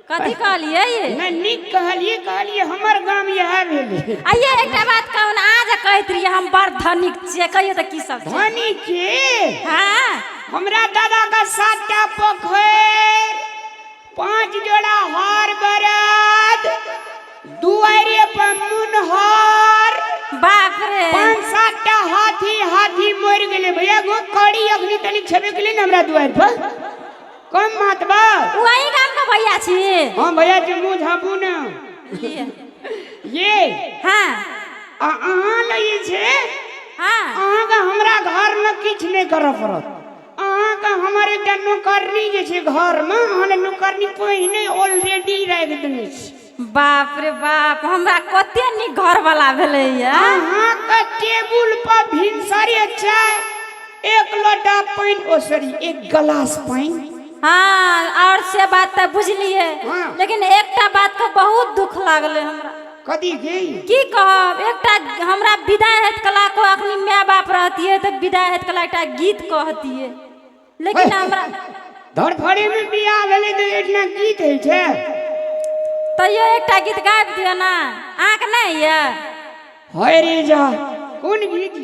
कथी कहलिए ये ना निक कहलिए हमर गांव यह भेले। आइए एकटा बात कहूँ आज कहत रहिए हम बड़ धनिक छियै कहियो तो की सब छै? धनी के हाँ हमरा दादा का 7टा पोखर 5 जोड़ा हार बरद दुआरे पर मुनहर बाप रे 5-7टा हाथी मर गेले भैया गो कड़ी अखनी तनिक छबे गेले हमरा दुआर पर कम मात बा वही काम का भैया छी। हां भैया जी मुंह झापू ना ये हाँ अहाँ लई छे हाँ अहाँ का हमरा घर में किछ नहीं कर पड़त। अहाँ का हमारे एकटा नौकरनी जे छे घर में अहाँ नौकरनी पहिने ऑलरेडी राख देने छी। बाप रे बाप हमरा कते नी घर वाला भेले या। अहाँ का टेबुल पर भिनसरे चाय 1 लोटा पानी ओ सॉरी 1 गिलास पानी। हाँ और से बात तो बुझलिए हाँ। लेकिन एकटा बात को बहुत दुख लागले हमरा। कदी के की कहब एकटा हमरा विदाई हेत कला को अखनी माय बाप रहतिए तो विदाई हेत कला एकटा गीत कहतिए लेकिन हमरा धड़फड़ी में बियाह भेले तो इतना गीत है छे तैयो एकटा गीत गाबि दियो ना आँख नहीं ये हाय रे जा कौन गीत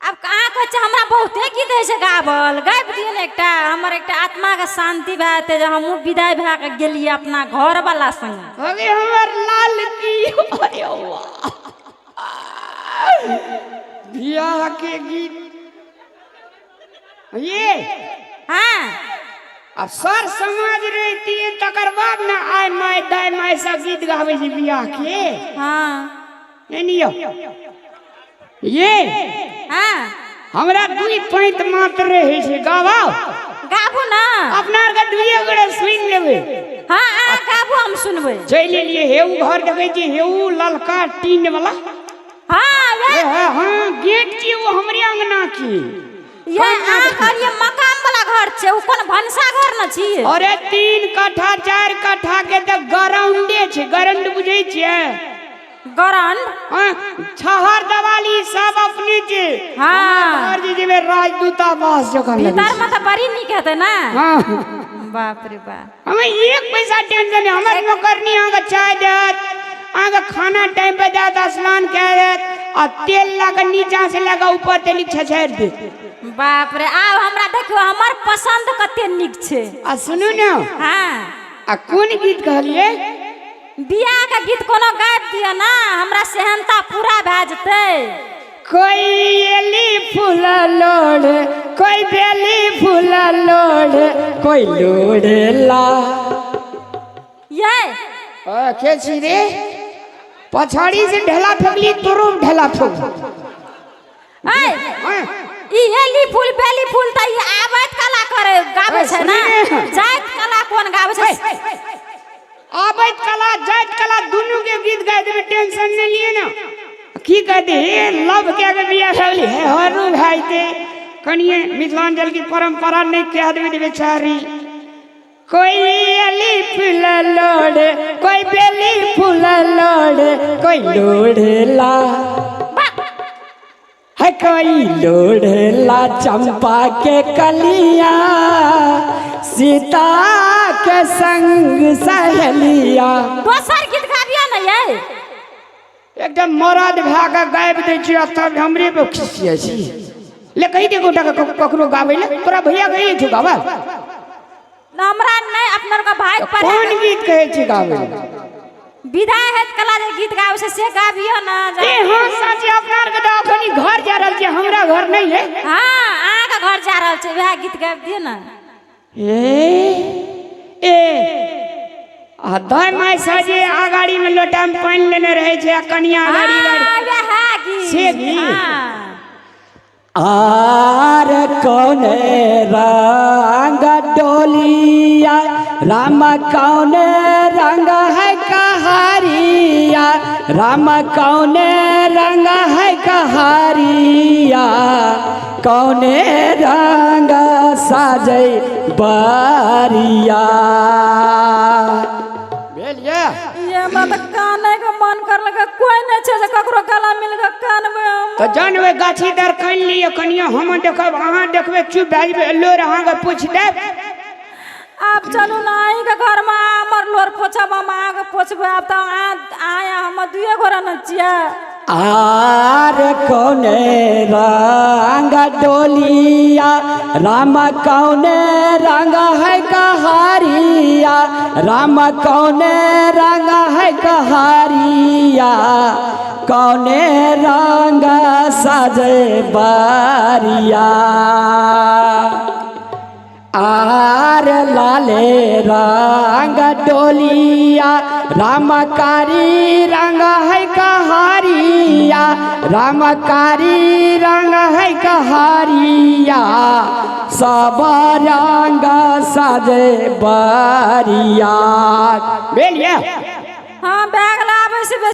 अब कहाँ कहे हमरा बहुते गीत है गावल गाबि दियो ना एकटा हमर एकटा आत्मा के शांति भाते जे हमहू विदाई भए के गेलिए अपना घर वाला संग। अरे हमर लाल की अरे वाह बियाह के गीत ये हाँ अब सर समाज रहती है तकर बाद ना आय माय दाय माय सब गीत गावे जी बियाह के। हाँ नहीं ये हाँ हमरा 2 पैंत मात्र रहे छे गावाओ गाबू ना अपना के 2 गड़े सुन लेबे। हाँ आ गाबू हम सुनबे चले लिए हेऊ घर देखे छी हेऊ ललका टीन वाला हाँ वे हाँ गेट की वो हमरे अंगना की ये आ करिए मकान वाला घर छे उ कोन भनसा घर न छी। अरे 3 कट्ठा 4 कट्ठा के त ग्राउंडे छे ग्राउंड बुझै छिए गरन हां छहर दवाली सब अपने के। हाँ और जी में राजदूतावास जगह लगी भीतर में तो बड़ी निक हेते ना। हां बाप रे बाप हमें 1 पैसा टेंशन नहीं हमर नौकरनी आगे चाय देत आगे खाना टाइम पे देत स्नान करत और तेल लगा नीचा से लगा ऊपर तेल छछाड़ दे। बाप रे आब हमरा देखियो हमर पसंद कते निक छे। आ सुनू ना हाँ आ कौन गीत कहलिए बियाह के गीत कोनो गाबि दियो ना हमरा सेहनता पूरा भए जेते। कोई एली फूल लोड़ कोई बेली फूल लोड़ कोई लोड़ेला ये के छी रे पछाड़ी से ढेला फेंकली तोरो ढेला फेंक ए ई एली फूल बेली फूल त ई आबैत कला करे गाबै छै ना जाइत कला कोन गाबै छै आबैत कला जाइत कला दोनों के गीत गाए देबे टेंशन नहीं लिए ना की कहते हे लव के के बियाह भेली हे हरु भाई ते कनिए मिथिलांचल की परंपरा नहीं कह देबे बेचारी। कोई एली फूल लोड़े कोई बेली फूल लोड़े कोई लोड़ेला है कोई लोड़ेला चंपा के कलिया सीता के संग सहेलिया। दोसर गीत गाबिया ना ये एकदम मरद भए के गाबि दै छी तब हमरे पे खिसिया छी ले कहि दे गोटा के ककरो गाबै ले तोरा भैया गई छ गाबै हमरा नहीं अपनर का भाई पर कौन गीत कहै छी गाबै विदाई हेत कला जे गीत गाबै से गाबियो ना ए हां सच अपनार के त अखनी घर जा रहल छी हमरा घर नहीं है। हाँ आ का घर जा रहल छै वह गीत गाबि दियो ना। ए आ दाई माय साजे आगाड़ी में लोटा में पानी लेने रहे छे कनिया गाड़ी गाड़ी वह गीत से भी आर कौन रंग डोलिया राम कौन रंग है कहारिया राम कौन रंग है कहारिया कौन रंग साजे बारिया। ये मत काने के मन कर लगा कोई नहीं छे जे ककरो गला मिल के कान में तो जानवे गाछी दर कन लिए कनिया हम देखब अहाँ देखबे चुप भए जेबे लोर अहाँ के पूछ देब। आप चलू ना आई के घर में हमर पोछब हम आगे पोछबै अब तो आया हम दुए गोरा नचिया आर कौने रंग डोलिया राम कौने रंग है कहारिया राम कौने रंग है कहारिया कौने रंग सजे बारिया आर लाले रंग डोलिया रामकारी रंग है कहारिया रामकारी रंग है कहारिया सब रंग सजे बारिया बेलिया हाँ बैग लावे से